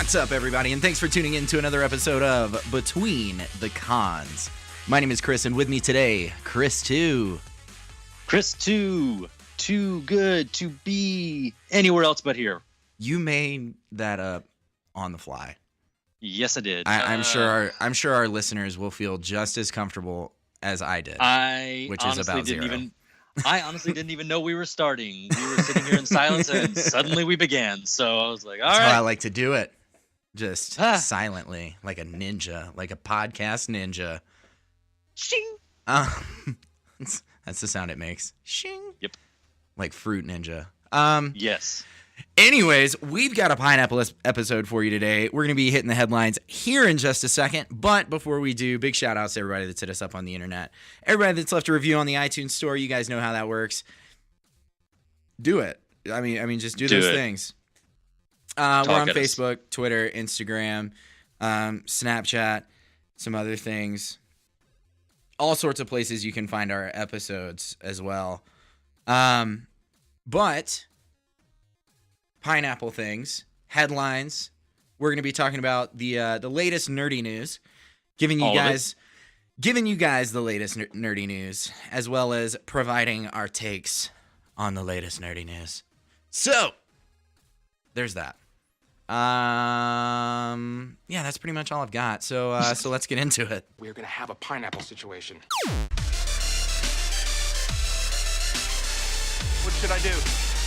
What's up, everybody, and thanks for tuning in to another episode of Between the Cons. My name is Kris, and with me today, Kris Too. Kris Too. Too good to be anywhere else but here. You made that up on the fly. Yes, I did. I'm sure our listeners will feel just as comfortable as I did. Which is about zero. I honestly didn't even know we were starting. We were sitting here in silence, and suddenly we began. So I was like, all right. That's how I like to do it. Just silently, like a ninja, like a podcast ninja. Shing. That's the sound it makes. Shing. Yep. Like Fruit Ninja. Yes. Anyways, we've got a pineapple episode for you today. We're going to be hitting the headlines here in just a second. But before we do, big shout outs to everybody that's hit us up on the internet. Everybody that's left a review on the iTunes store. You guys know how that works. Do it. I mean, just do those things. We're on Facebook, Twitter, Instagram, Snapchat, some other things. All sorts of places you can find our episodes as well. But pineapple things, headlines. We're going to be talking about the latest nerdy news, giving you guys the latest nerdy news, as well as providing our takes on the latest nerdy news. So there's that. Yeah, that's pretty much all I've got. So let's get into it. We're gonna have a pineapple situation. What should I do?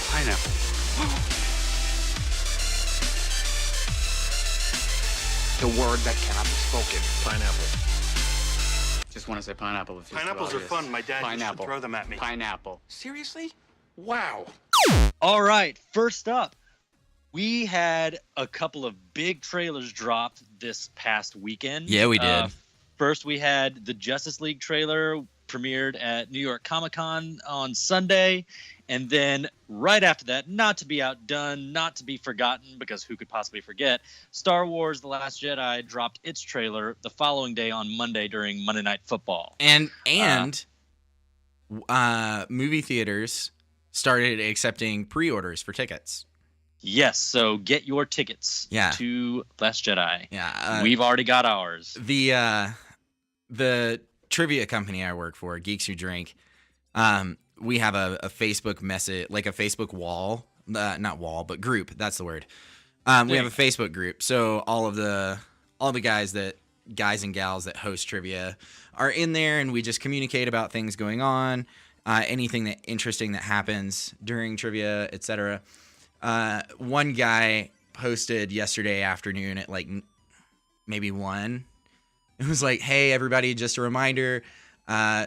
Pineapple. The word that cannot be spoken. Pineapple. Just want to say pineapple. If Pineapples are fun. My dad used to Pineapple. throw them at me. Pineapple. Seriously? Wow. All right. First up, we had a couple of big trailers dropped this past weekend. Yeah, we did. First, we had the Justice League trailer premiered at New York Comic-Con on Sunday. And then right after that, not to be outdone, not to be forgotten, because who could possibly forget, Star Wars The Last Jedi dropped its trailer the following day on Monday during Monday Night Football. And movie theaters started accepting pre-orders for tickets. Yes, so get your tickets to Last Jedi. Yeah. We've already got ours. The trivia company I work for, Geeks Who Drink, we have a Facebook message, like a Facebook wall, not wall, but group. That's the word. We have a Facebook group. So all the guys and gals that host trivia are in there, and we just communicate about things going on, anything interesting that happens during trivia, etc. One guy posted yesterday afternoon at like maybe 1. It was like, hey, everybody, just a reminder,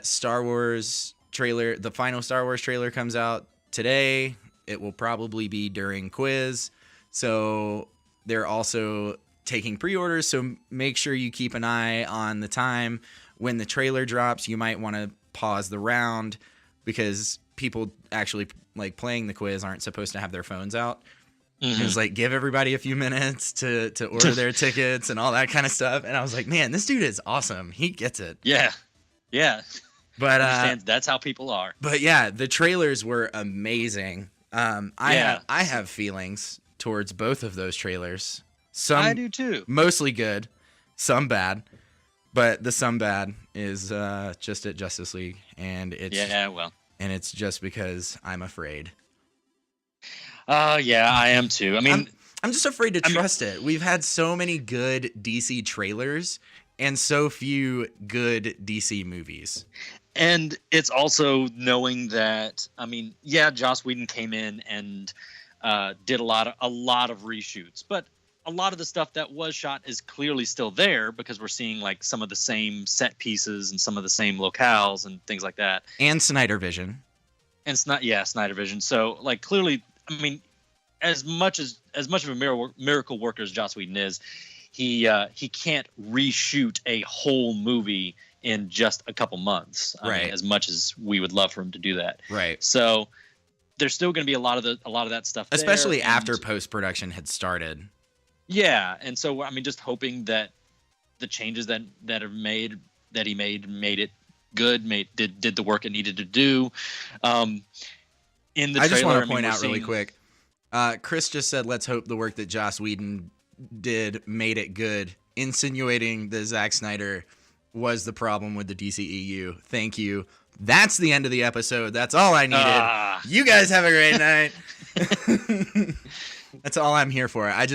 Star Wars trailer, the final Star Wars trailer comes out today. It will probably be during quiz. So they're also taking pre-orders. So make sure you keep an eye on the time when the trailer drops. You might want to pause the round because people actually like playing the quiz aren't supposed to have their phones out. Mm-hmm. It was like, give everybody a few minutes to order their tickets and all that kind of stuff. And I was like, man, this dude is awesome. He gets it. Yeah. But that's how people are. But yeah, the trailers were amazing. I have feelings towards both of those trailers. Some I do too. Mostly good, some bad. But the some bad is just at Justice League, and it's just because I'm afraid. Yeah, I am too. I mean, I'm just afraid to trust it. We've had so many good DC trailers and so few good DC movies. And it's also knowing that, Joss Whedon came in and did a lot of reshoots, but a lot of the stuff that was shot is clearly still there because we're seeing like some of the same set pieces and some of the same locales and things like that. And Snyder Vision. And Snyder Vision. So like clearly, as much of a miracle worker as Joss Whedon is, he can't reshoot a whole movie in just a couple months. Right. As much as we would love for him to do that. Right. So there's still going to be a lot of that stuff, especially after post-production had started. Yeah, and so just hoping that the changes that he made it good, did the work it needed to do. In the trailer, I just want to point out really quick. Kris just said, "Let's hope the work that Joss Whedon made it good, insinuating that Zack Snyder was the problem with the DCEU. Thank you. That's the end of the episode. That's all I needed. You guys have a great night. That's all I'm here for. I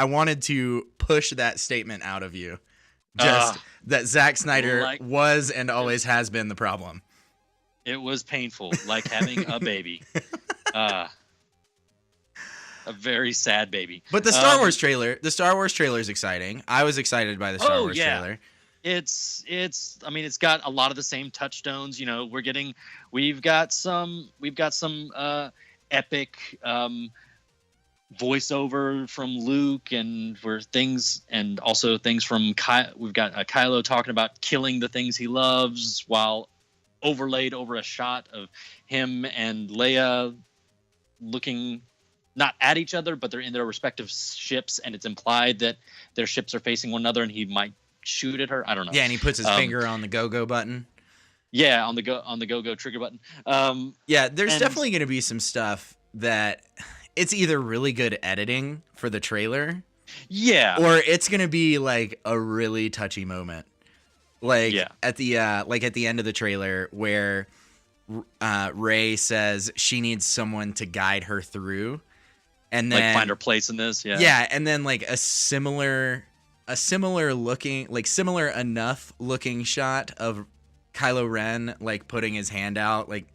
wanted to push that statement out of you. Just that Zack Snyder was and always has been the problem. It was painful, like having a baby. A very sad baby. But the Star Wars trailer is exciting. I was excited by the Star Wars trailer. It's got a lot of the same touchstones. You know, we've got some epic voiceover from Luke, and also things from we've got Kylo talking about killing the things he loves, while overlaid over a shot of him and Leia looking not at each other, but they're in their respective ships, and it's implied that their ships are facing one another and he might shoot at her. I don't know. Yeah, and he puts his finger on the go-go button. Yeah, on the go-go trigger button. There's definitely going to be some stuff that it's either really good editing for the trailer, or it's going to be like a really touchy moment. At the end of the trailer where Rey says she needs someone to guide her through, and then find her place in this. And then like a similar enough looking shot of Kylo Ren like putting his hand out, like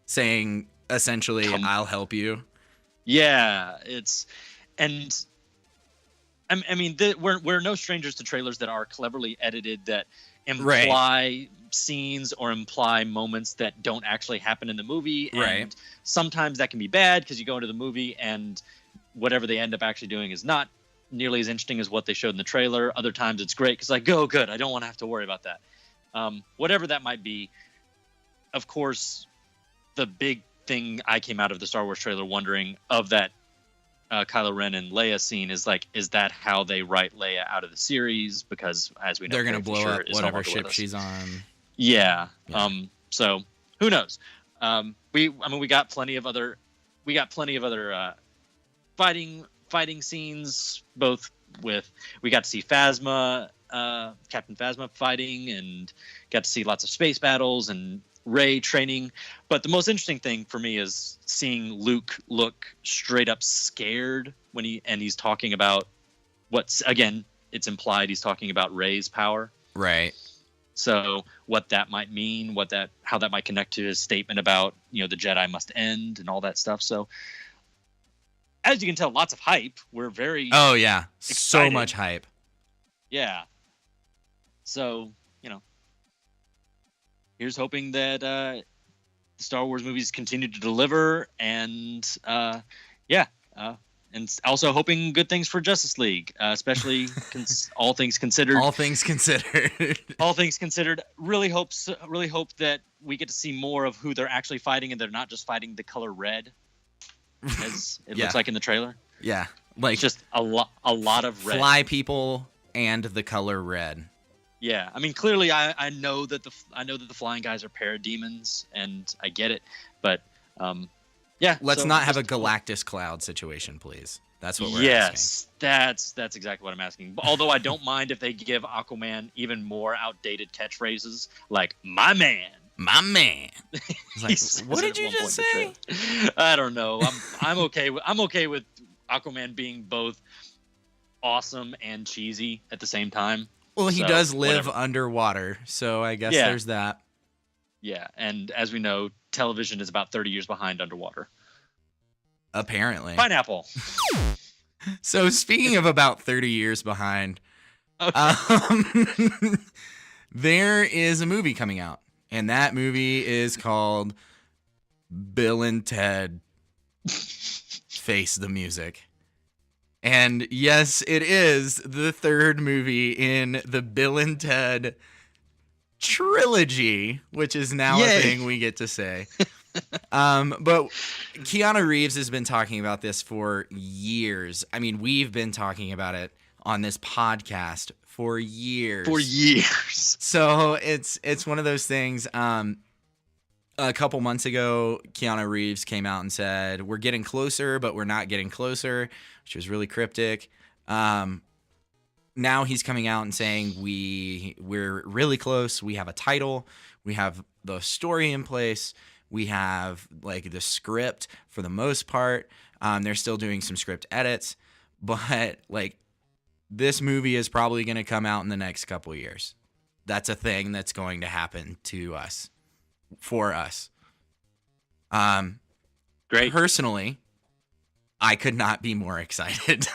saying essentially, "I'll help you." Yeah, we're no strangers to trailers that are cleverly edited, that imply scenes or imply moments that don't actually happen in the movie. And sometimes that can be bad because you go into the movie and whatever they end up actually doing is not nearly as interesting as what they showed in the trailer. Other times it's great because good, I don't want to have to worry about that. Whatever that might be. Of course, the big thing I came out of the Star Wars trailer wondering of that Kylo Ren and Leia scene is that how they write Leia out of the series? Because as we know, they're going to blow up whatever ship she's on. Yeah. So who knows? We got plenty of other fighting scenes. Both we got to see Captain Phasma fighting, and got to see lots of space battles and Rey training. But the most interesting thing for me is seeing Luke look straight up scared when he's talking about it's implied he's talking about Rey's power. Right. So what that might mean, how that might connect to his statement about, the Jedi must end and all that stuff. So as you can tell, lots of hype. We're very excited. So much hype. Yeah. So, here's hoping that the Star Wars movies continue to deliver, and and also hoping good things for Justice League, especially all things considered. All things considered. All things considered. Really hope that we get to see more of who they're actually fighting, and they're not just fighting the color red, as it looks like in the trailer. Yeah, like just a lot of red. Fly people and the color red. Yeah, I mean, clearly, I know that the flying guys are parademons, and I get it, but let's not have a Galactus cloud situation, please. That's what we're asking. Yes, that's exactly what I'm asking. Although I don't mind if they give Aquaman even more outdated catchphrases, like "my man." My man. Like, what did you just say? I don't know. I'm okay with Aquaman being both awesome and cheesy at the same time. Well, he does live underwater, so I guess there's that. Yeah, and as we know, television is about 30 years behind underwater. Apparently. Pineapple. So speaking of about 30 years behind, there is a movie coming out, and that movie is called Bill and Ted Face the Music. And yes, it is the third movie in the Bill and Ted trilogy, which is now a thing we get to say. But Keanu Reeves has been talking about this for years. I mean, we've been talking about it on this podcast for years. So it's one of those things. A couple months ago, Keanu Reeves came out and said, "We're getting closer, but we're not getting closer," which was really cryptic. Now he's coming out and saying we're really close. We have a title. We have the story in place. We have like the script for the most part. They're still doing some script edits, but like this movie is probably going to come out in the next couple of years. That's a thing that's going to happen to us, for us. Great. Personally, I could not be more excited.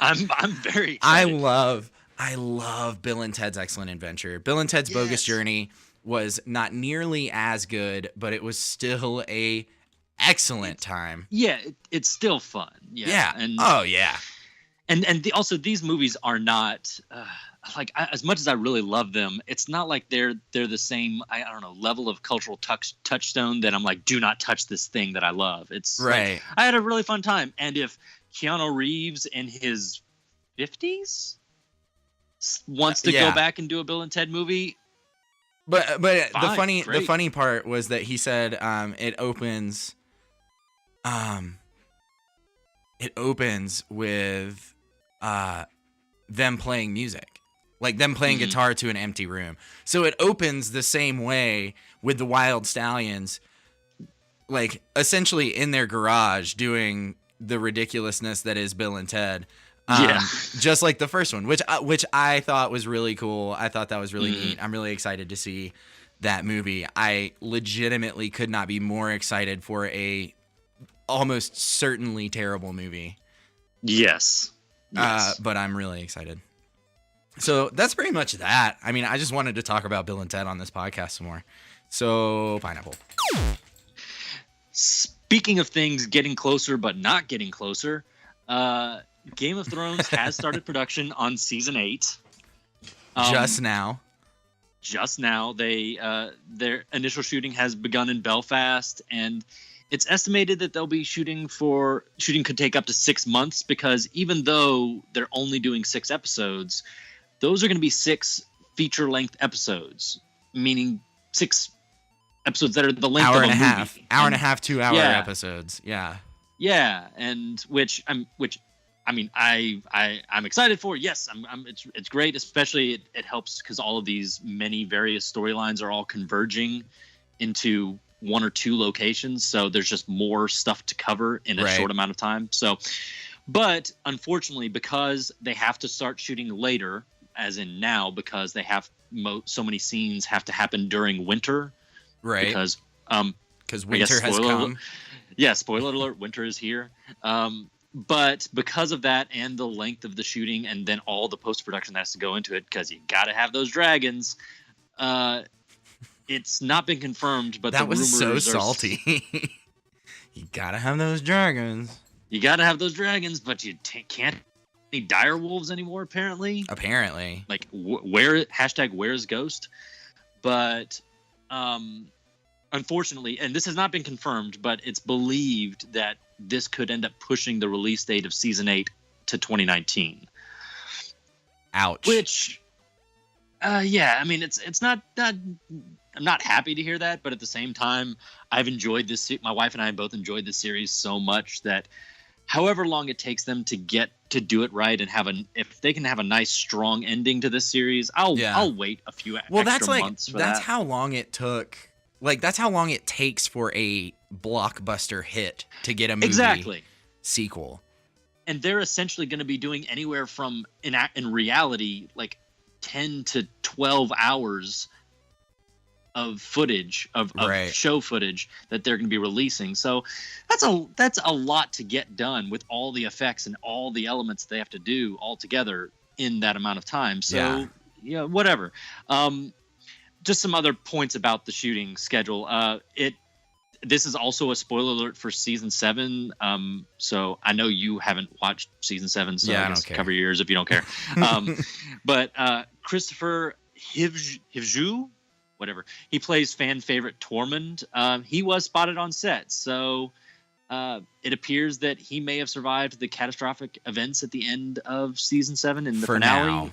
I'm very excited. I love Bill and Ted's Excellent Adventure. Bill and Ted's Bogus Journey was not nearly as good, but it was still a excellent time. Yeah, it's still fun. Yeah. And, also these movies are not as much as I really love them, it's not like they're the same, I don't know, level of cultural touchstone that I'm like, do not touch this thing that I love. It's right. Like, I had a really fun time. And if Keanu Reeves in his 50s wants to go back and do a Bill and Ted movie, but fine, the funny part was that he said it opens with them playing music, like them playing guitar to an empty room. So it opens the same way with the Wild Stallions, like essentially in their garage doing the ridiculousness that is Bill and Ted. Just like the first one, which I thought was really cool. I thought that was really neat. I'm really excited to see that movie. I legitimately could not be more excited for a almost certainly terrible movie. Yes. But I'm really excited. So that's pretty much that. I mean, I just wanted to talk about Bill and Ted on this podcast some more. So, Pineapple. Speaking of things getting closer but not getting closer, Game of Thrones has started production on season 8. Just now. They their initial shooting has begun in Belfast, and it's estimated that they'll be shooting could take up to 6 months, because even though they're only doing 6 episodes, those are going to be 6 feature-length episodes, meaning 6 episodes that are the length of a movie. Hour and a half, 2 hour episodes. Yeah. Yeah, and which I'm excited for. Yes, it's great. Especially it helps because all of these many various storylines are all converging into 1 or 2 locations. So there's just more stuff to cover in a short amount of time. So, but unfortunately, because they have to start shooting later, as in now, because they have so many scenes have to happen during winter. Right. Because winter has come. Yeah, spoiler alert, winter is here. But because of that and the length of the shooting and then all the post-production that has to go into it, because you got to have those dragons, it's not been confirmed, but that was so salty. You got to have those dragons. You got to have those dragons, but you can't any dire wolves anymore, apparently. Like, where's Ghost? But unfortunately, and this has not been confirmed, but it's believed that this could end up pushing the release date of season 8 to 2019. Ouch. Which, yeah, I mean, it's not. I'm not happy to hear that, but at the same time, I've enjoyed this. My wife and I both enjoyed this series so much that, however long it takes them to get to do it right and if they can have a nice strong ending to this series, I'll wait a few extra months for that. That's how long it took. Like, that's how long it takes for a blockbuster hit to get a movie sequel. And they're essentially going to be doing anywhere from, in reality, like 10 to 12 hours of footage, of show footage that they're going to be releasing. So that's a lot to get done with all the effects and all the elements they have to do all together in that amount of time. So, yeah whatever. Just some other points about the shooting schedule. This is also a spoiler alert for season 7. So I know you haven't watched season 7, so I guess cover your ears if you don't care. But Christopher Hivju, whatever, he plays fan favorite Tormund. He was spotted on set, so it appears that he may have survived the catastrophic events at the end of season 7 in the finale.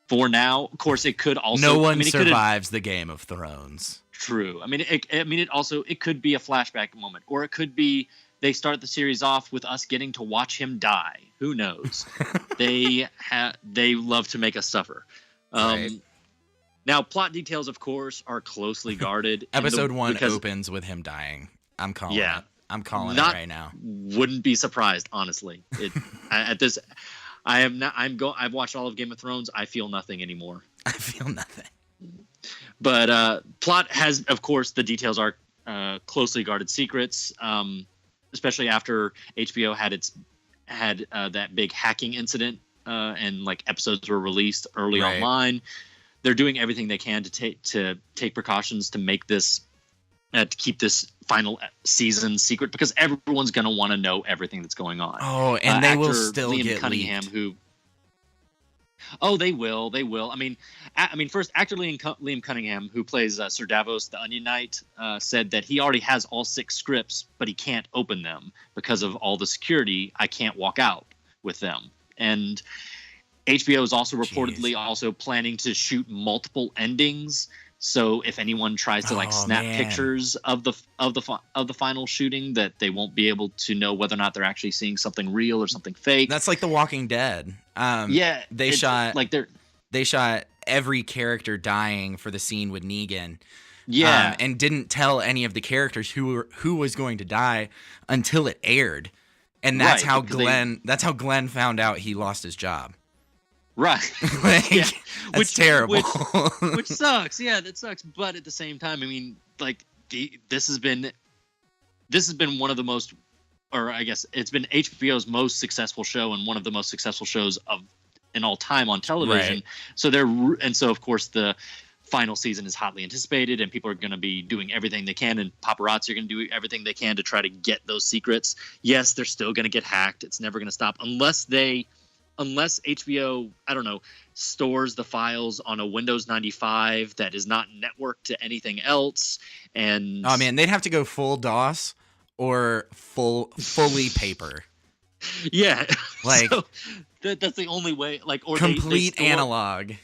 For now, of course, it could also. No one survives the Game of Thrones. True. I mean, it could be a flashback moment, or it could be they start the series off with us getting to watch him die. Who knows? They love to make us suffer. Right. Now, plot details, of course, are closely guarded. Episode 1 opens with him dying. I'm calling it. I'm calling it right now. Wouldn't be surprised, honestly. I've watched all of Game of Thrones. I feel nothing anymore. I feel nothing. But plot has, of course, the details are closely guarded secrets, especially after HBO had that big hacking incident and like episodes were released early online. They're doing everything they can to take precautions to make this to keep this final season secret, because everyone's going to want to know everything that's going on. Oh, and they will still Liam get Cunningham, leaked. They will. I mean, first, actor Liam Cunningham, who plays Sir Davos, the Onion Knight, said that he already has all 6 scripts, but he can't open them because of all the security. I can't walk out with them. And HBO is also reportedly also planning to shoot multiple endings. So if anyone tries to snap pictures of the final shooting, that they won't be able to know whether or not they're actually seeing something real or something fake. That's like The Walking Dead. They shot every character dying for the scene with Negan. Yeah, and didn't tell any of the characters who was going to die until it aired, and that's how Glenn found out he lost his job. Right. That's terrible. Which sucks. Yeah, that sucks. But at the same time, I mean, like this has been one of the most, or I guess it's been HBO's most successful show and one of the most successful shows in all time on television. Right. So of course the final season is hotly anticipated, and people are going to be doing everything they can, and paparazzi are going to do everything they can to try to get those secrets. Yes, they're still going to get hacked. It's never going to stop unless HBO, I don't know, stores the files on a Windows 95 that is not networked to anything else. And oh man, they'd have to go full DOS or fully paper. Yeah, like so that's the only way. Like, or complete analog.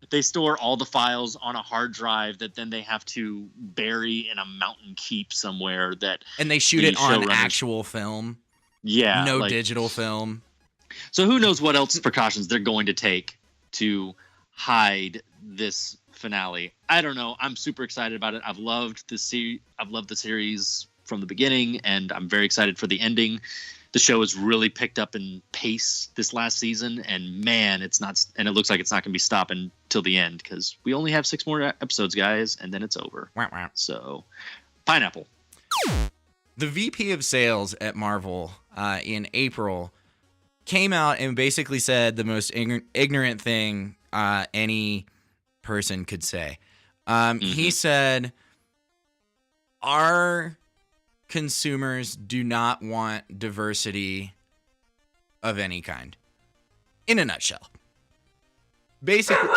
They store all the files on a hard drive that then they have to bury in a mountain keep somewhere. And they shoot it on actual film. Yeah, no digital film. So who knows what else precautions they're going to take to hide this finale? I don't know. I'm super excited about it. I've loved the series from the beginning, and I'm very excited for the ending. The show has really picked up in pace this last season, and man, it looks like it's not going to be stopping till the end, because we only have 6 more episodes, guys, and then it's over. Wow. So, pineapple. The VP of sales at Marvel in April came out and basically said the most ignorant thing any person could say. He said, our consumers do not want diversity of any kind. In a nutshell. Basically...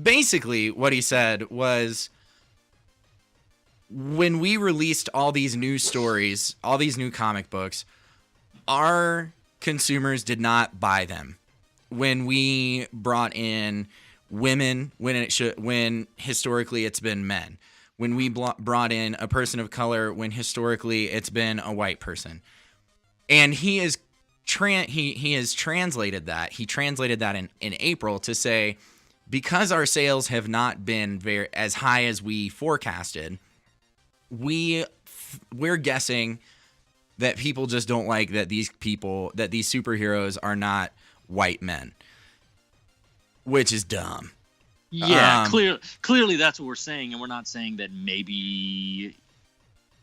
Basically, what he said was, when we released all these new stories, all these new comic books, our consumers did not buy them. When we brought in women, when historically it's been men. When we brought in a person of color, when historically it's been a white person. And he has translated that. He translated that in April to say, because our sales have not been as high as we forecasted, we're guessing that people just don't like that these superheroes are not white men, which is dumb. Yeah, clearly that's what we're saying, and we're not saying that maybe.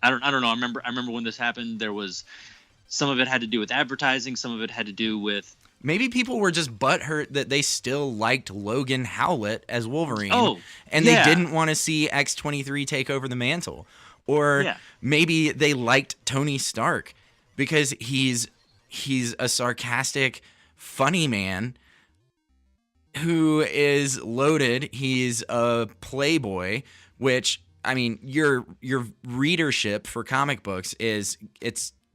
I don't know. I remember when this happened. There was some of it had to do with advertising, some of it had to do with. Maybe people were just butthurt that they still liked Logan Howlett as Wolverine, and they didn't want to see X-23 take over the mantle. Or maybe they liked Tony Stark because he's a sarcastic, funny man who is loaded. He's a playboy, which, I mean, your readership for comic books it's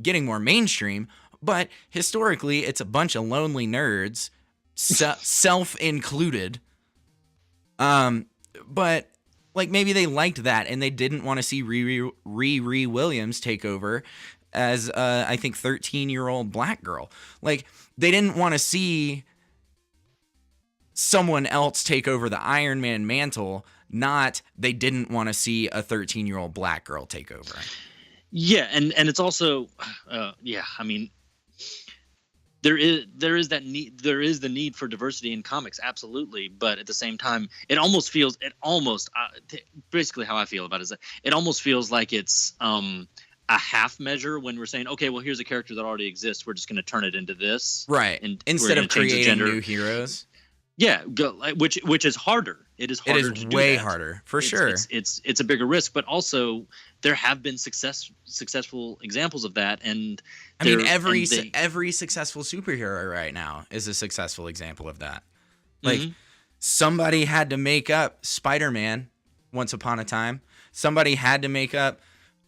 getting more mainstream. But historically, it's a bunch of lonely nerds, self included. But Like maybe they liked that and they didn't want to see Riri Williams take over as I think 13-year-old black girl. Like they didn't want to see someone else take over the Iron Man mantle, not they didn't want to see a 13-year-old black girl take over. Yeah, and it's also I mean, there is that need, there is the need for diversity in comics, absolutely, but at the same time it almost basically how I feel about it is that it almost feels like it's a half measure when we're saying, okay, well, here's a character that already exists, we're just going to turn it into this, right? And instead of creating new heroes. Yeah, which is harder. It is harder. It is way harder, for sure. It's a bigger risk, but also there have been successful examples of that, and I mean every successful superhero right now is a successful example of that. Like somebody had to make up Spider-Man once upon a time. Somebody had to make up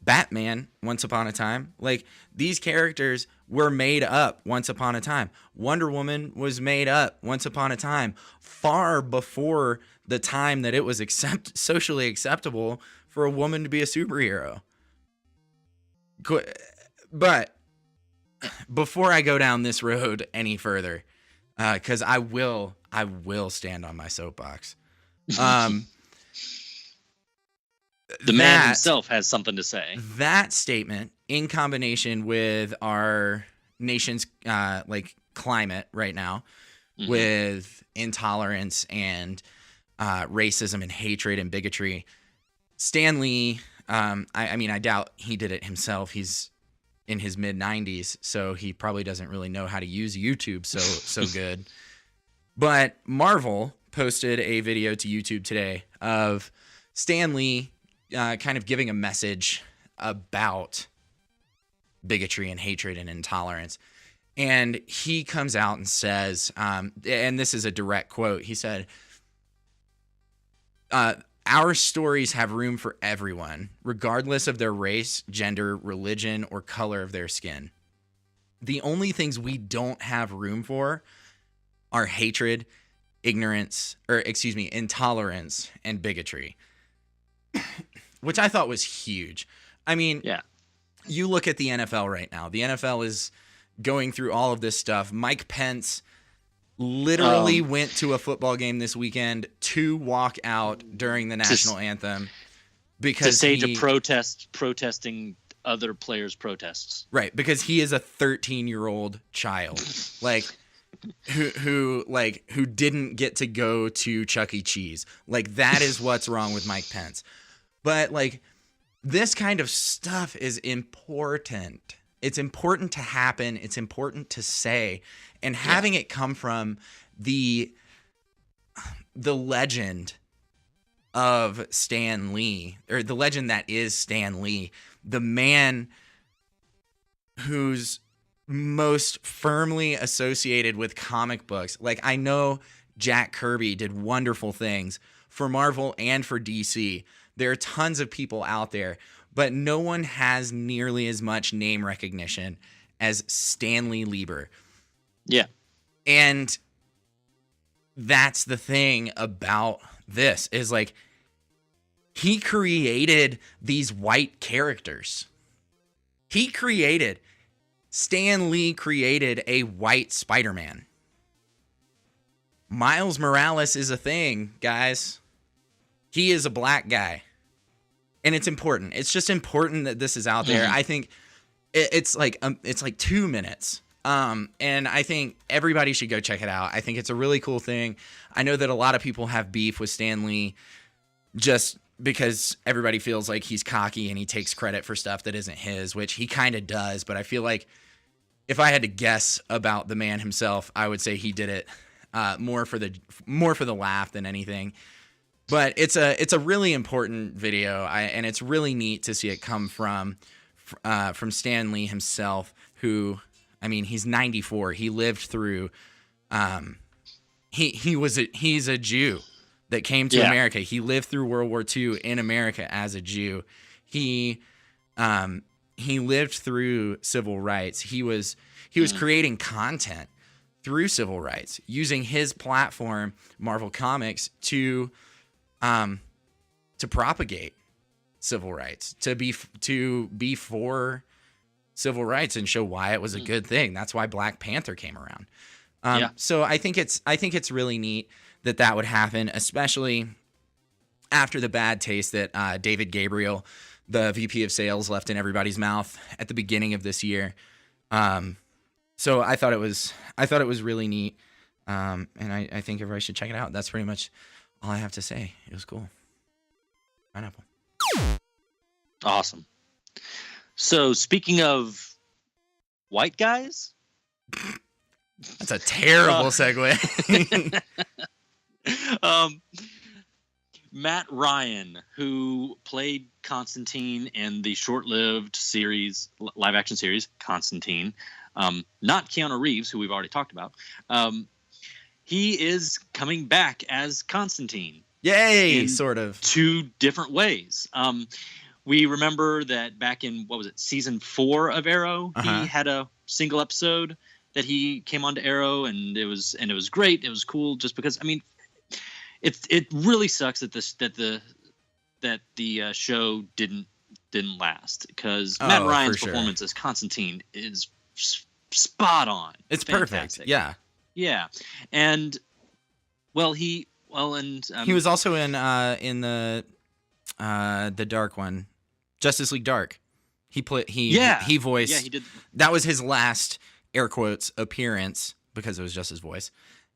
Batman once upon a time. Like these characters were made up once upon a time. Wonder Woman was made up once upon a time, far before the time that it was socially acceptable for a woman to be a superhero. But before I go down this road any further, because I will stand on my soapbox. The man himself has something to say. That statement, in combination with our nation's climate right now, with intolerance and racism and hatred and bigotry, Stan Lee, I mean, I doubt he did it himself. He's in his mid-90s, so he probably doesn't really know how to use YouTube so good. But Marvel posted a video to YouTube today of Stan Lee kind of giving a message about bigotry and hatred and intolerance. And he comes out and says, and this is a direct quote, he said, our stories have room for everyone, regardless of their race, gender, religion, or color of their skin. The only things we don't have room for are hatred, intolerance, and bigotry. Which I thought was huge. I mean, yeah. You look at the NFL right now. The NFL is going through all of this stuff. Mike Pence literally went to a football game this weekend to walk out during the national anthem because protesting other players' protests. Right, because he is a 13-year-old child, like who didn't get to go to Chuck E. Cheese. Like that is what's wrong with Mike Pence. But like this kind of stuff is important. It's important to happen. It's important to say, and having it come from the legend of Stan Lee, or the legend that is Stan Lee, the man who's most firmly associated with comic books. Like I know Jack Kirby did wonderful things for Marvel and for DC. There are tons of people out there, but no one has nearly as much name recognition as Stanley Lieber. Yeah. And that's the thing about this is like he created these white characters. Stan Lee created a white Spider-Man. Miles Morales is a thing, guys. He is a black guy. And it's important. It's just important that this is out there. I think it's like 2 minutes. And I think everybody should go check it out. I think it's a really cool thing. I know that a lot of people have beef with Stan Lee just because everybody feels like he's cocky and he takes credit for stuff that isn't his, which he kind of does. But I feel like if I had to guess about the man himself, I would say he did it more for the laugh than anything. But it's a really important video, and it's really neat to see it come from Stan Lee himself, who, I mean, he's 94. He lived through, he's a Jew that came to America. He lived through World War II in America as a Jew. He lived through civil rights. He was creating content through civil rights, using his platform, Marvel Comics, to propagate civil rights, to be for civil rights and show why it was a good thing. That's why Black Panther came around. So I think it's really neat that would happen, especially after the bad taste that David Gabriel, the VP of sales, left in everybody's mouth at the beginning of this year. So I thought it was really neat. And I think everybody should check it out. That's pretty much all I have to say. It was cool. Pineapple. Awesome. So speaking of white guys, that's a terrible segue. Matt Ryan, who played Constantine in the short-lived series, live-action series Constantine, not Keanu Reeves, who we've already talked about, he is coming back as Constantine. Yay! Sort of. 2 different ways. We remember that back in, season 4 of Arrow, he had a single episode that he came onto Arrow, and it was great. It was cool, just because, I mean, it really sucks that the show didn't last, because Matt Ryan's performance as Constantine is spot on. It's fantastic. Perfect. Yeah. Yeah. And he was also in the Dark one, Justice League Dark. He voiced. Yeah, he did. That was his last air quotes appearance, because it was just his voice,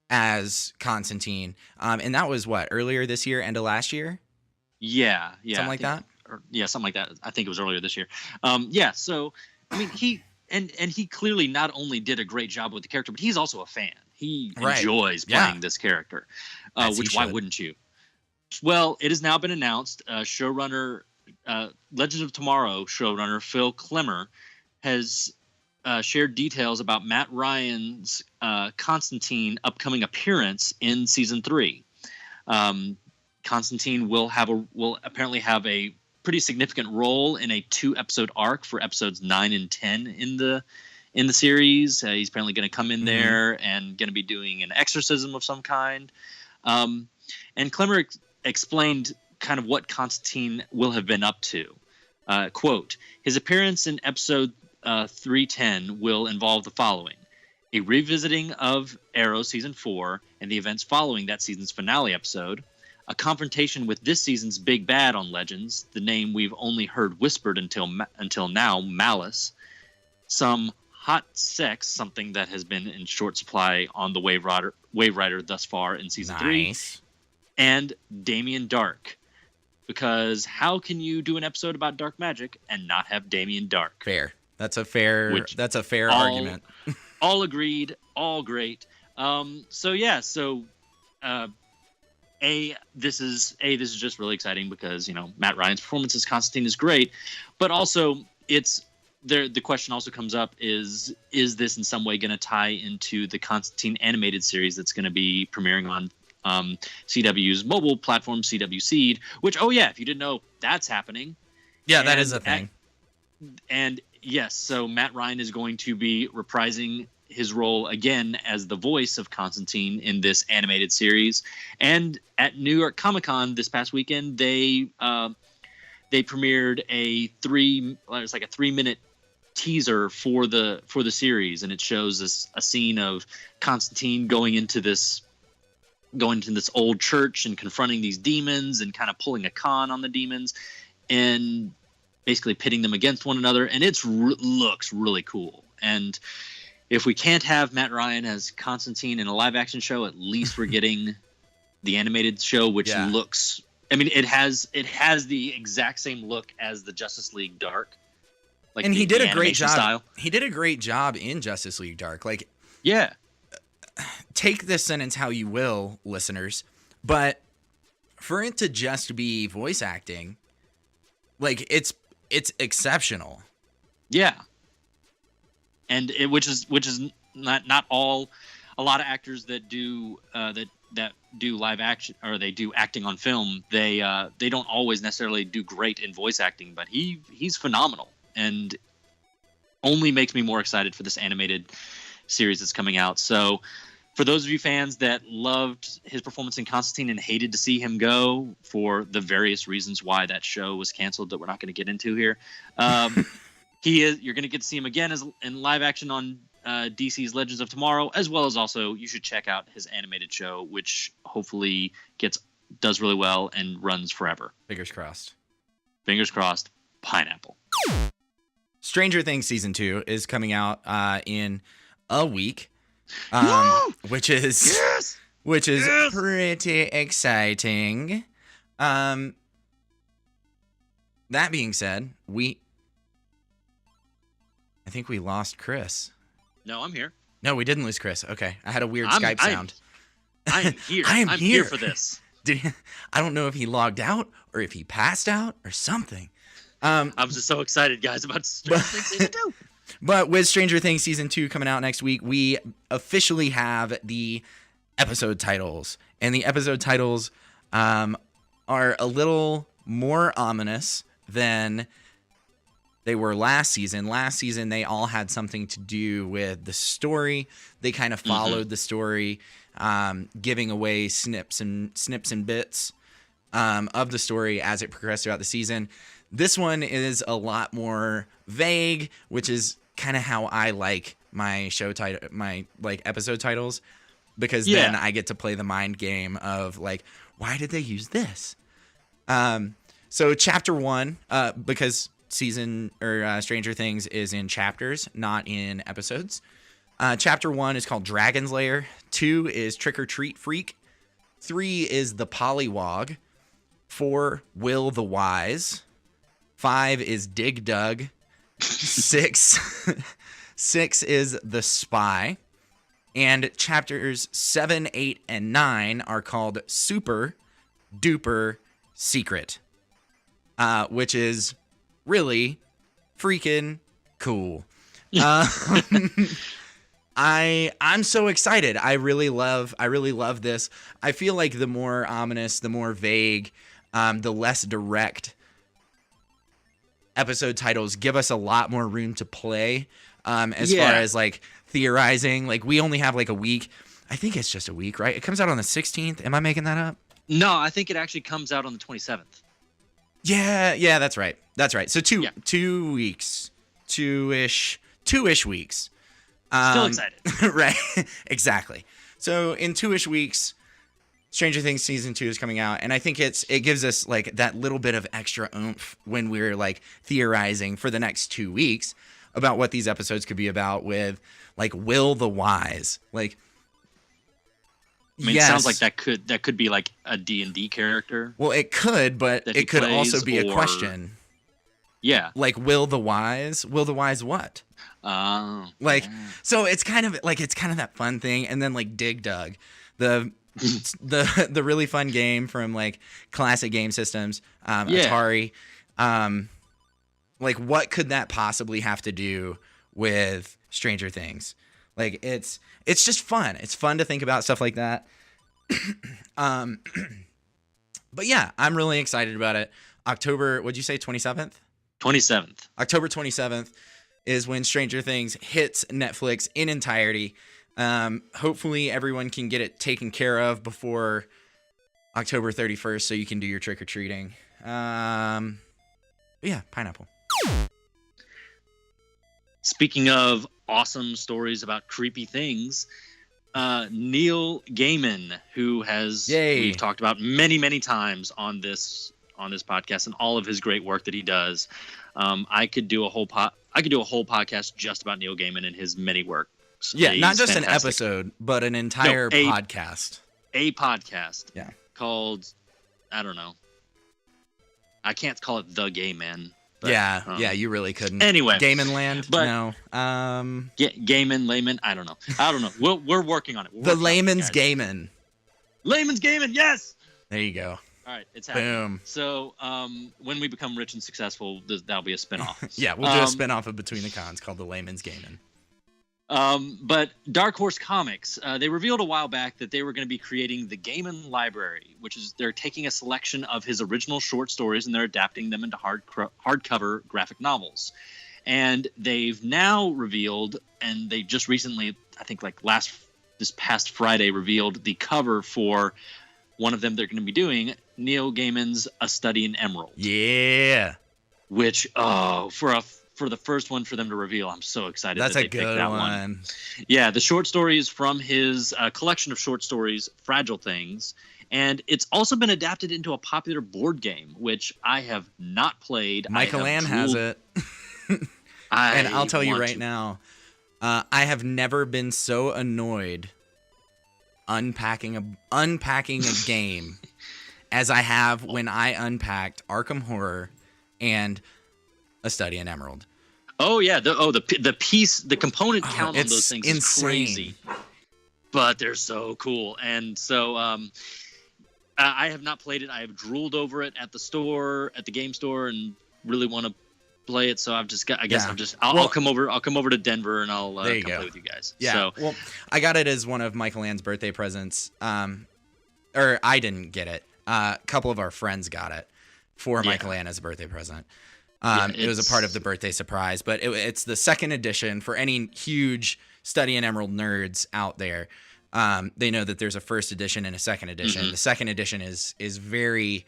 as Constantine. And that was earlier this year, end of last year? Yeah. Something like that? Something like that. I think it was earlier this year. So I mean, he clearly not only did a great job with the character, but he's also a fan. He enjoys playing this character. Why wouldn't you? Well, it has now been announced, showrunner, Legends of Tomorrow showrunner Phil Klemmer has shared details about Matt Ryan's Constantine upcoming appearance in season 3. Constantine will apparently have a pretty significant role in a 2-episode arc for episodes 9 and 10 in the series. He's apparently going to come in there and going to be doing an exorcism of some kind. And Klemmer explained kind of what Constantine will have been up to. Quote, his appearance in episode 310 will involve the following: a revisiting of Arrow season 4 and the events following that season's finale episode, a confrontation with this season's big bad on Legends, the name we've only heard whispered until now, Malice, some hot sex, something that has been in short supply on the Wave Rider thus far in season 3, and Damien Dark. Because how can you do an episode about dark magic and not have Damien Dark? Fair. That's a fair argument. All agreed. All great. This is just really exciting because, Matt Ryan's performance as Constantine is great, but also the question also comes up is this in some way going to tie into the Constantine animated series that's going to be premiering on CW's mobile platform, CW Seed, which, if you didn't know, that's happening. Yeah, that is a thing. And yes, so Matt Ryan is going to be reprising his role again as the voice of Constantine in this animated series. And at New York Comic Con this past weekend, they premiered a 3-minute teaser for the series, and it shows a scene of Constantine going into this old church and confronting these demons and kind of pulling a con on the demons and basically pitting them against one another. And looks really cool. And if we can't have Matt Ryan as Constantine in a live action show, at least we're getting the animated show, which looks, it has the exact same look as the Justice League Dark. And he did a great job. Style. He did a great job in Justice League Dark. Take this sentence how you will, listeners, but for it to just be voice acting, it's exceptional. Yeah. And which is not all. A lot of actors that do that do live action, or they do acting on film, they don't always necessarily do great in voice acting, but he's phenomenal, and only makes me more excited for this animated series that's coming out. So For those of you fans that loved his performance in Constantine and hated to see him go for the various reasons why that show was canceled that we're not going to get into here, you're going to get to see him again in live action on DC's Legends of Tomorrow, as well as also you should check out his animated show, which hopefully does really well and runs forever. Fingers crossed. Fingers crossed. Pineapple. Stranger Things season 2 is coming out in a week. Which is pretty exciting. That being said, I think we lost Kris. No, I'm here. No, we didn't lose Kris. Okay, I had a weird Skype sound. I am here. I'm here for this. I don't know if he logged out or if he passed out or something. I'm just so excited, guys, about Stranger Things season 2. But with Stranger Things season 2 coming out next week, we officially have the episode titles. And the episode titles are a little more ominous than they were last season. Last season, they all had something to do with the story. They kind of followed the story, giving away snips and bits of the story as it progressed throughout the season. This one is a lot more vague, which is kind of how I like my show title, my episode titles, because then I get to play the mind game of why did they use this? So chapter 1, because Stranger Things is in chapters, not in episodes. Chapter 1 is called Dragon's Lair. 2 is Trick or Treat Freak. 3 is The Pollywog. 4, Will the Wise. 5 is Dig Dug. 6 is The Spy. And chapters 7, 8, and 9 are called Super Duper Secret, which is really freaking cool. I'm so excited. I really love this. I feel like the more ominous, the more vague, the less direct episode titles give us a lot more room to play as far as theorizing. We only have a week. I think it's just a week, right? It comes out on the 16th. Am I making that up? No, I think it actually comes out on the 27th. Yeah, that's right. So 2 weeks, two-ish weeks. Still excited. Right, exactly. So in 2-ish weeks, Stranger Things season 2 is coming out, and I think it gives us that little bit of extra oomph when we're theorizing for the next 2 weeks about what these episodes could be about with Will the Wise. It sounds like that could be a D&D character. Well, it could, but it could also be a question. Yeah. Will the Wise what? So it's kind of that fun thing, and then Dig Dug, the really fun game from classic game systems, Atari. What could that possibly have to do with Stranger Things? It's just fun. It's fun to think about stuff like that. But yeah, I'm really excited about it. October, what'd you say, 27th? 27th. October 27th is when Stranger Things hits Netflix in entirety. Hopefully everyone can get it taken care of before October 31st so you can do your trick-or-treating. Yeah, pineapple. Speaking of awesome stories about creepy things, Neil Gaiman, who we've talked about many, many times on this podcast and all of his great work that he does. I could do a whole podcast just about Neil Gaiman and his many works. Yeah, not just fantastic. An episode, but an entire podcast. A podcast. Yeah. Called, I don't know. I can't call it The Gaiman. But, yeah, you really couldn't. Anyway, Gaiman Land, but no. Gaiman, layman, I don't know. We're working on it. The layman's Gaiman. Layman's Gaiman, yes. There you go. All right, it's happening. Boom. So, when we become rich and successful, that'll be a spinoff. Yeah, we'll do a spinoff of Between the Cons called The Layman's Gaiman. But Dark Horse Comics, they revealed a while back that they were going to be creating the Gaiman Library, which is they're taking a selection of his original short stories and they're adapting them into hardcover graphic novels. And they've now revealed, and they just recently, I think last this past Friday revealed the cover for one of them they're going to be doing, Neil Gaiman's A Study in Emerald. Yeah. Which, for the first one for them to reveal, I'm so excited That's that they a picked good that one. Yeah, the short story is from his collection of short stories, Fragile Things. And it's also been adapted into a popular board game, which I have not played. Michael Ann has it. And I'll tell you right now, I have never been so annoyed unpacking a game as I have when I unpacked Arkham Horror and A Study in Emerald. Oh yeah, the component count on those things insane. is crazy, but they're so cool. And so I have not played it. I have drooled over it at the game store, and really want to play it. So I'll come over to Denver and I'll come play with you guys. Yeah. So, well, I got it as one of Michael Ann's birthday presents. Or I didn't get it. A couple of our friends got it for Michael Ann as a birthday present. It was a part of the birthday surprise, but it's the second edition. For any huge Study in Emerald nerds out there, they know that there's a first edition and a second edition. The second edition is very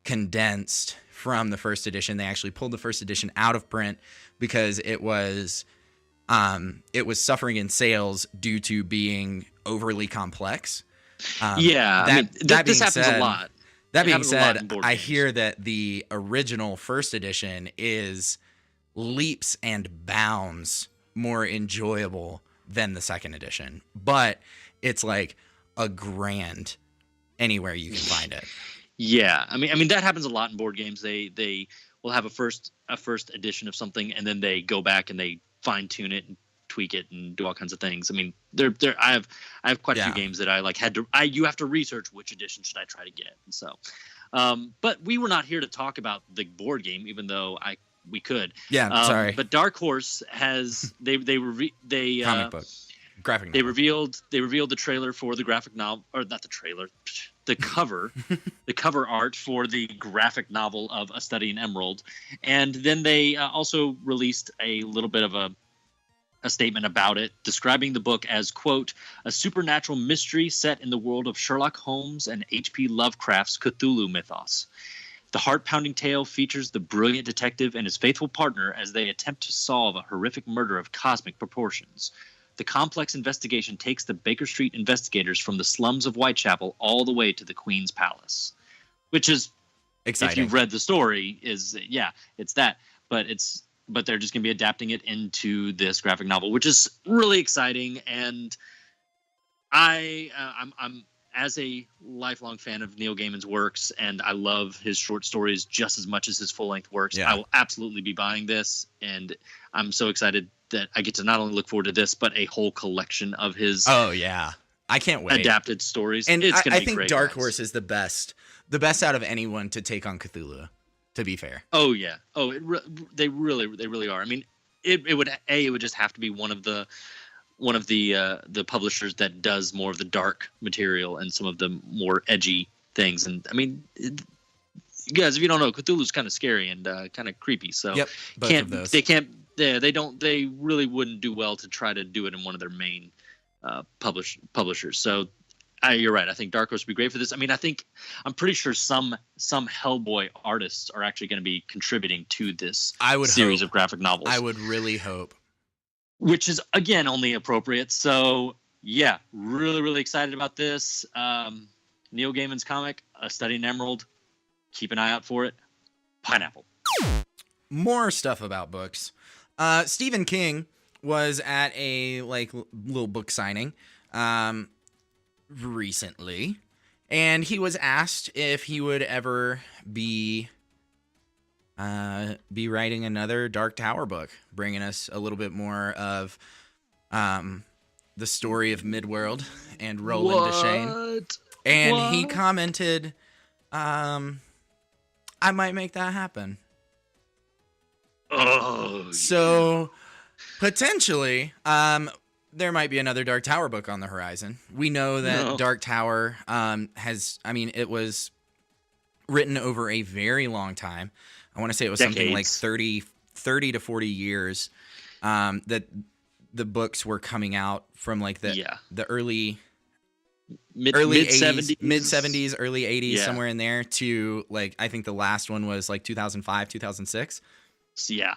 condensed from the first edition. They actually pulled the first edition out of print because it was suffering in sales due to being overly complex. this happens a lot. That being said, I hear that the original first edition is leaps and bounds more enjoyable than the second edition, but it's like $1,000 anywhere you can find it. Yeah, I mean that happens a lot in board games. They will have a first edition of something, and then they go back and they fine tune it and tweak it and do all kinds of things. I mean, I have quite a few games that you have to research which edition should I try to get. And so, but we were not here to talk about the board game, even though we could. Yeah, sorry. But Dark Horse has comic book. Graphic novel. They revealed the trailer for the graphic novel, or not the trailer, the cover, the cover art for the graphic novel of A Study in Emerald, and then they also released a little bit of a statement about it, describing the book as, quote, a supernatural mystery set in the world of Sherlock Holmes and H.P. Lovecraft's Cthulhu mythos. The heart-pounding tale features the brilliant detective and his faithful partner as they attempt to solve a horrific murder of cosmic proportions. The complex investigation takes the Baker Street investigators from the slums of Whitechapel all the way to the Queen's Palace, which is, exciting. If you've read the story, it's that. But they're just going to be adapting it into this graphic novel, which is really exciting. And I'm as a lifelong fan of Neil Gaiman's works, and I love his short stories just as much as his full-length works. Yeah. I will absolutely be buying this, and I'm so excited that I get to not only look forward to this, but a whole collection of his. Oh yeah, I can't wait. Adapted stories, and it's gonna I be think great, Dark guys. Horse is the best out of anyone to take on Cthulhu. To be fair. Oh yeah. Oh, they really are. I mean, it would just have to be one of the publishers that does more of the dark material and some of the more edgy things. And I mean, you guys, if you don't know, Cthulhu's kind of scary and kind of creepy. So yep, both of those. They really wouldn't do well to try to do it in one of their main publishers. So you're right. I think Dark Horse would be great for this. I mean, I'm pretty sure some Hellboy artists are actually going to be contributing to this series of graphic novels. I would really hope. Which is, again, only appropriate. So, yeah, really, really excited about this. Neil Gaiman's comic, A Study in Emerald. Keep an eye out for it. Pineapple. More stuff about books. Stephen King was at a little book signing recently, and he was asked if he would ever be writing another Dark Tower book, bringing us a little bit more of the story of Midworld and Roland Deschain. And he commented, I might make that happen. Oh, so potentially, there might be another Dark Tower book on the horizon. We know that Dark Tower it was written over a very long time. I want to say it was decades. Something like 30 to 40 years that the books were coming out from like the early mid 80s, 70s, mid 70s, early 80s, Yeah. somewhere in there, to like I think the last one was like 2005, 2006. Yeah.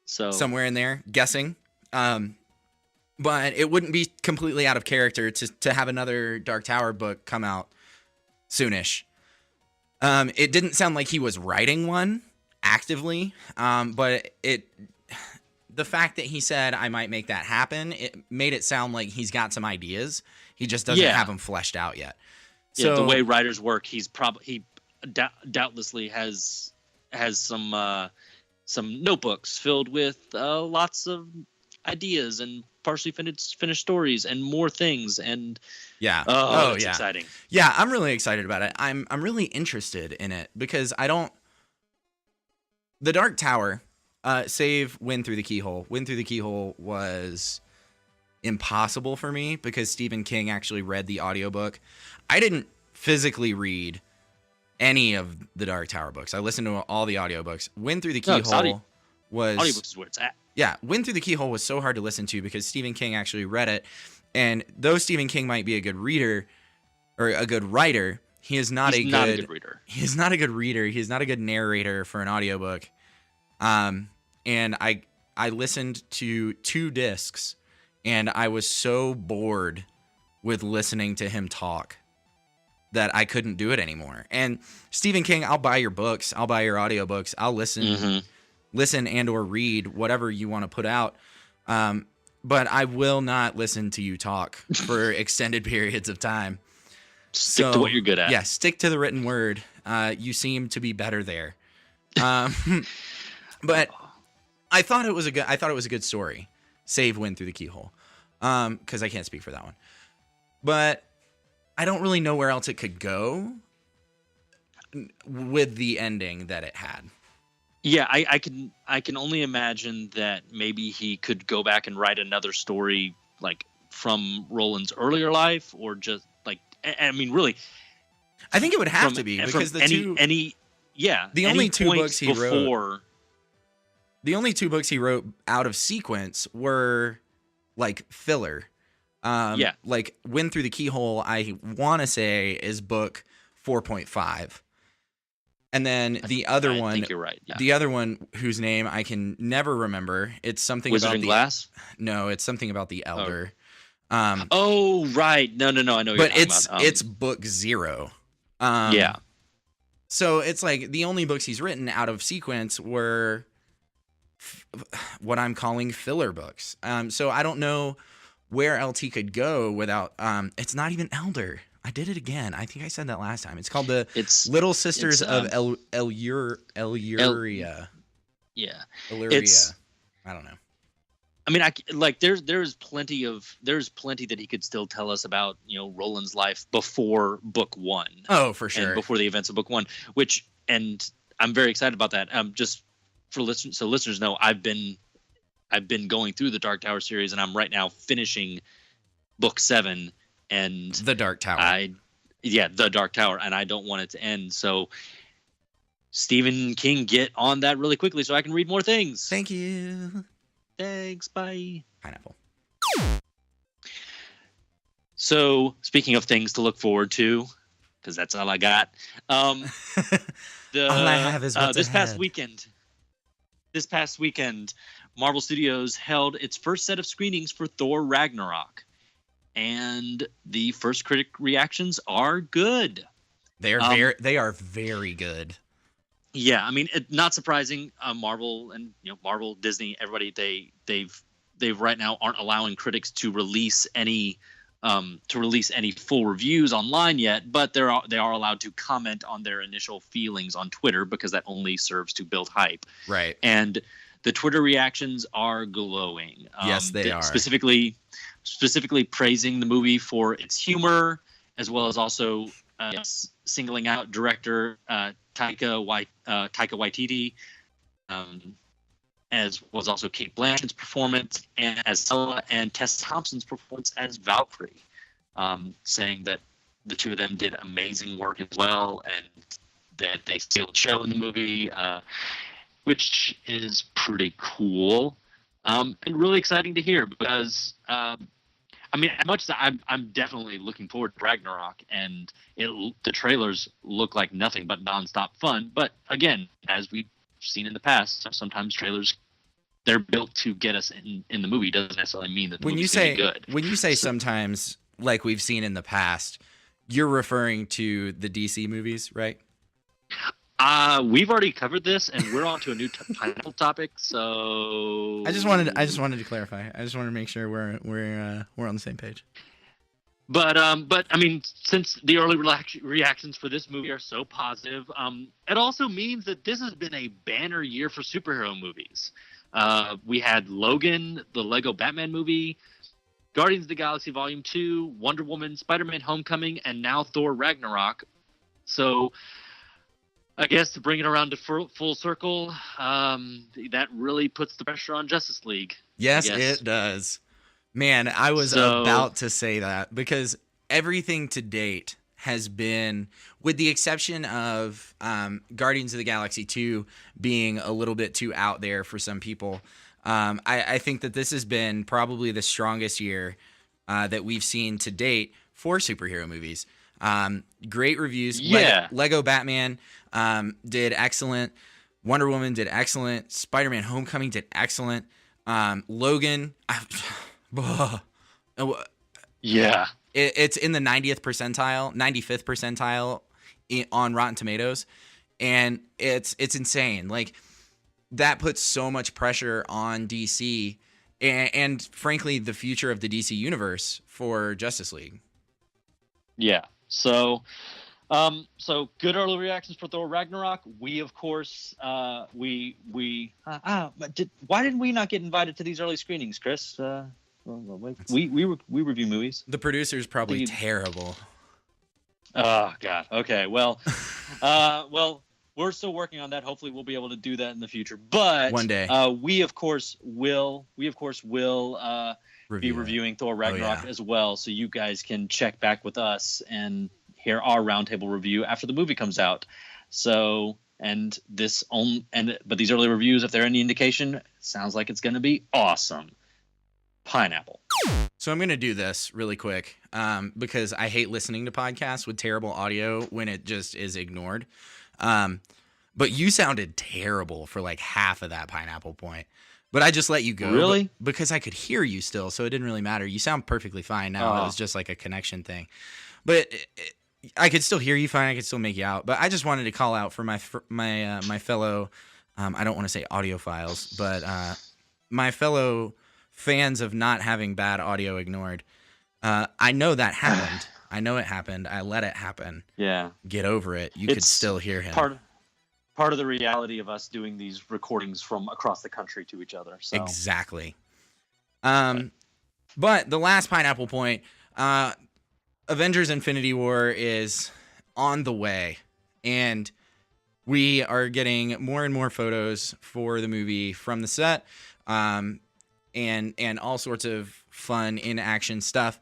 So Somewhere in there, guessing. But it wouldn't be completely out of character to have another Dark Tower book come out soonish. It didn't sound like he was writing one actively, but the fact that he said I might make that happen, it made it sound like he's got some ideas. He just doesn't have them fleshed out yet. So the way writers work, he doubtlessly has some notebooks filled with lots of ideas and partially finished stories and more things, and it's exciting. Yeah, I'm really excited about it. I'm really interested in it because the Dark Tower, save Wind Through the Keyhole. Wind Through the Keyhole was impossible for me because Stephen King actually read the audiobook. I didn't physically read any of the Dark Tower books. I listened to all the audiobooks. Wind Through the Keyhole was audiobooks is where it's at. Yeah, Wind Through the Keyhole was so hard to listen to because Stephen King actually read it. And though Stephen King might be a good reader or a good writer, he's not a good reader. He's not a good reader. He's not a good narrator for an audiobook. And I listened to 2 discs, and I was so bored with listening to him talk that I couldn't do it anymore. And Stephen King, I'll buy your books. I'll buy your audiobooks. I'll listen and or read whatever you want to put out. But I will not listen to you talk for extended periods of time. Stick to what you're good at. Yeah, stick to the written word. You seem to be better there. But I thought it was a good story. Save Wind Through the Keyhole. Because I can't speak for that one. But I don't really know where else it could go with the ending that it had. Yeah, I can only imagine that maybe he could go back and write another story like from Roland's earlier life, or just like, I mean, really, I think it would have to be because the only two books he wrote out of sequence were like filler. Like Wind Through the Keyhole, I want to say is book 4.5. And then the other one, I think you're right. Yeah. The other one whose name I can never remember. It's something Wizard about in the Glass. No, it's something about the Elder. Right. No. I know. But it's book 0. Yeah. So it's like the only books he's written out of sequence were what I'm calling filler books. So I don't know where else he could go without. It's not even Elder. I did it again. I think I said that last time. It's called the Little Sisters of Illyria. Yeah. Illyria. I don't know. I mean, there's plenty that he could still tell us about, Roland's life before book 1. Oh, for sure. And before the events of book 1, and I'm very excited about that. Just for listeners, so listeners know, I've been going through the Dark Tower series, and I'm right now finishing book 7 and the Dark Tower. The Dark Tower, and I don't want it to end. So Stephen King, get on that really quickly so I can read more things. Thank you. Thanks. Bye. Pineapple. So speaking of things to look forward to, because that's all I got. All I have is what's this ahead. This past weekend, Marvel Studios held its first set of screenings for Thor Ragnarok, and the first critic reactions are good. They are very good. Yeah, I mean, not surprising. Marvel and Marvel, Disney, everybody, they've right now aren't allowing critics to release any full reviews online yet, but they are allowed to comment on their initial feelings on Twitter, because that only serves to build hype. Right. And the Twitter reactions are glowing. Yes, they are. Specifically praising the movie for its humor, as well as also singling out director Taika Waititi, as was also Cate Blanchett's performance as Stella and Tessa Thompson's performance as Valkyrie, saying that the two of them did amazing work as well, and that they steal the show in the movie, which is pretty cool. And really exciting to hear because, I mean, as much as I'm definitely looking forward to Ragnarok, and the trailers look like nothing but nonstop fun. But again, as we've seen in the past, sometimes trailers, they're built to get us in the movie. Doesn't necessarily mean that the movie's going to be good. When you say sometimes, like we've seen in the past, you're referring to the DC movies, right? We've already covered this, and we're on to a new pineapple topic. So I just wanted to clarify. I just wanted to make sure we're on the same page. But I mean, since the early reactions for this movie are so positive, it also means that this has been a banner year for superhero movies. We had Logan, the Lego Batman movie, Guardians of the Galaxy Volume 2, Wonder Woman, Spider-Man Homecoming, and now Thor Ragnarok. So I guess to bring it around to full circle, that really puts the pressure on Justice League. Yes, it does. Man, I was about to say that because everything to date has been, with the exception of Guardians of the Galaxy 2 being a little bit too out there for some people, I think that this has been probably the strongest year that we've seen to date for superhero movies. Great reviews. Yeah. Lego Batman did excellent. Wonder Woman did excellent. Spider-Man Homecoming did excellent. Logan, yeah, it's in the 95th percentile on Rotten Tomatoes, and it's insane. Like, that puts so much pressure on DC and frankly the future of the DC universe for Justice League. Yeah. So good early reactions for Thor Ragnarok. We, of course, why didn't we not get invited to these early screenings, Chris? We review movies. The producer's probably terrible. Oh God. Okay. Well, we're still working on that. Hopefully, we'll be able to do that in the future. But one day, we of course will be reviewing Thor Ragnarok as well. So you guys can check back with us and hear our roundtable review after the movie comes out. So but these early reviews, if they're any indication, sounds like it's going to be awesome. Pineapple. So I'm going to do this really quick because I hate listening to podcasts with terrible audio when it just is ignored. But you sounded terrible for like half of that pineapple point. But I just let you go. Really? Because I could hear you still, so it didn't really matter. You sound perfectly fine now. It was just like a connection thing. But I could still hear you fine. I could still make you out. But I just wanted to call out for my fellow, I don't want to say audiophiles, but my fellow fans of not having bad audio ignored. I know that happened. I know it happened. I let it happen. Yeah. Get over it. You could still hear him. Part of the reality of us doing these recordings from across the country to each other. So. Exactly. But the last pineapple point, Avengers Infinity War is on the way, and we are getting more and more photos for the movie from the set, and all sorts of fun in-action stuff.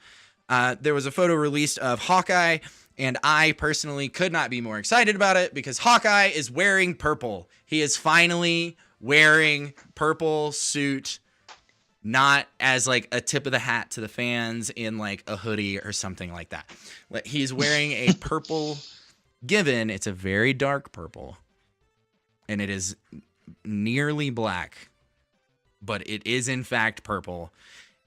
There was a photo released of Hawkeye, and I personally could not be more excited about it because Hawkeye is wearing purple. He is finally wearing purple suit, not as like a tip of the hat to the fans in like a hoodie or something like that. He's wearing a purple, given it's a very dark purple, and it is nearly black, but it is in fact purple.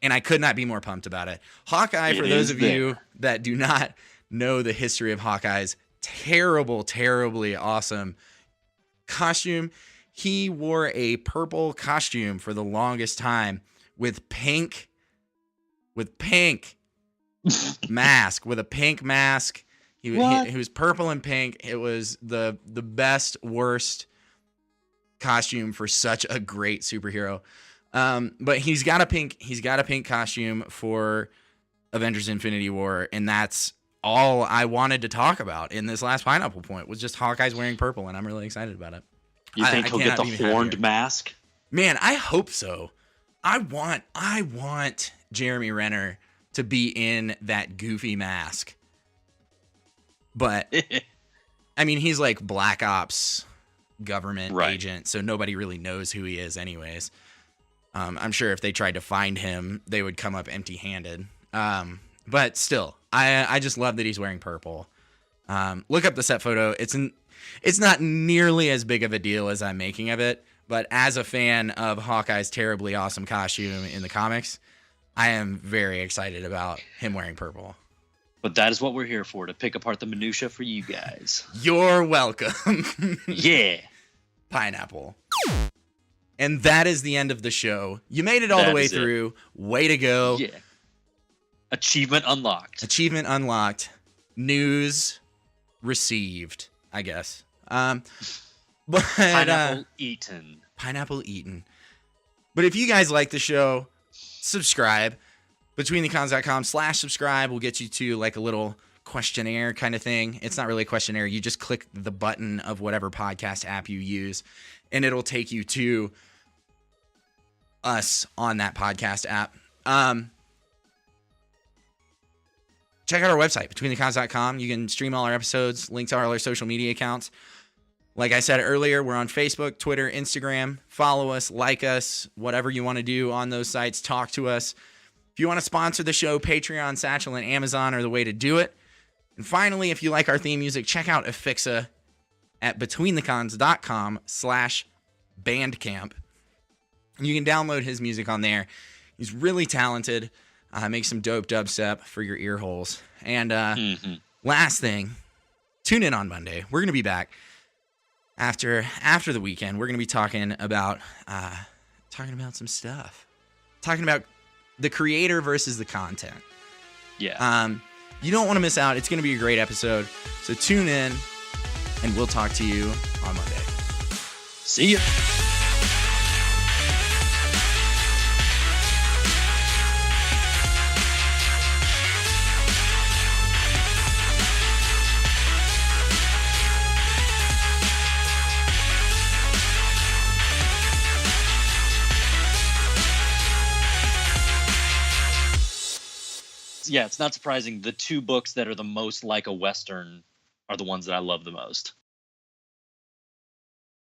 And I could not be more pumped about it. Hawkeye, for those of you that do not know the history of Hawkeye's terribly awesome costume, he wore a purple costume for the longest time with pink mask, with a pink mask. He was purple and pink. It was the best, worst costume for such a great superhero. But he's got a pink costume for Avengers Infinity War, and that's all I wanted to talk about in this last pineapple point was just Hawkeye's wearing purple, and I'm really excited about it. You think he'll get the horned mask? Man, I hope so. I want Jeremy Renner to be in that goofy mask. But I mean, he's like Black Ops government agent, so nobody really knows who he is anyways. I'm sure if they tried to find him, they would come up empty-handed. But still, I just love that he's wearing purple. Look up the set photo. It's not nearly as big of a deal as I'm making of it, but as a fan of Hawkeye's terribly awesome costume in the comics, I am very excited about him wearing purple. But that is what we're here for, to pick apart the minutia for you guys. You're welcome. Yeah. Pineapple. And that is the end of the show. You made it all the way through. Way to go. Yeah. Achievement unlocked. Achievement unlocked. News received, I guess. But Pineapple eaten. Pineapple eaten. But if you guys like the show, subscribe. BetweenTheCons.com/subscribe will get you to like a little questionnaire kind of thing. It's not really a questionnaire. You just click the button of whatever podcast app you use, and it'll take you to us on that podcast app. Check out our website, BetweenTheCons.com. You can stream all our episodes, link to all our social media accounts. Like I said earlier, we're on Facebook, Twitter, Instagram. Follow us, like us, whatever you want to do on those sites. Talk to us. If you want to sponsor the show, Patreon, Satchel, and Amazon are the way to do it. And finally, if you like our theme music, check out Affixa at BetweenTheCons.com/bandcamp. You can download his music on there. He's really talented. Makes some dope dubstep for your ear holes. And last thing, tune in on Monday. We're going to be back after the weekend. We're going to be talking about some stuff. Talking about the creator versus the content. Yeah. You don't want to miss out. It's going to be a great episode. So tune in, and we'll talk to you on Monday. See ya. Yeah, it's not surprising. The two books that are the most like a Western are the ones that I love the most.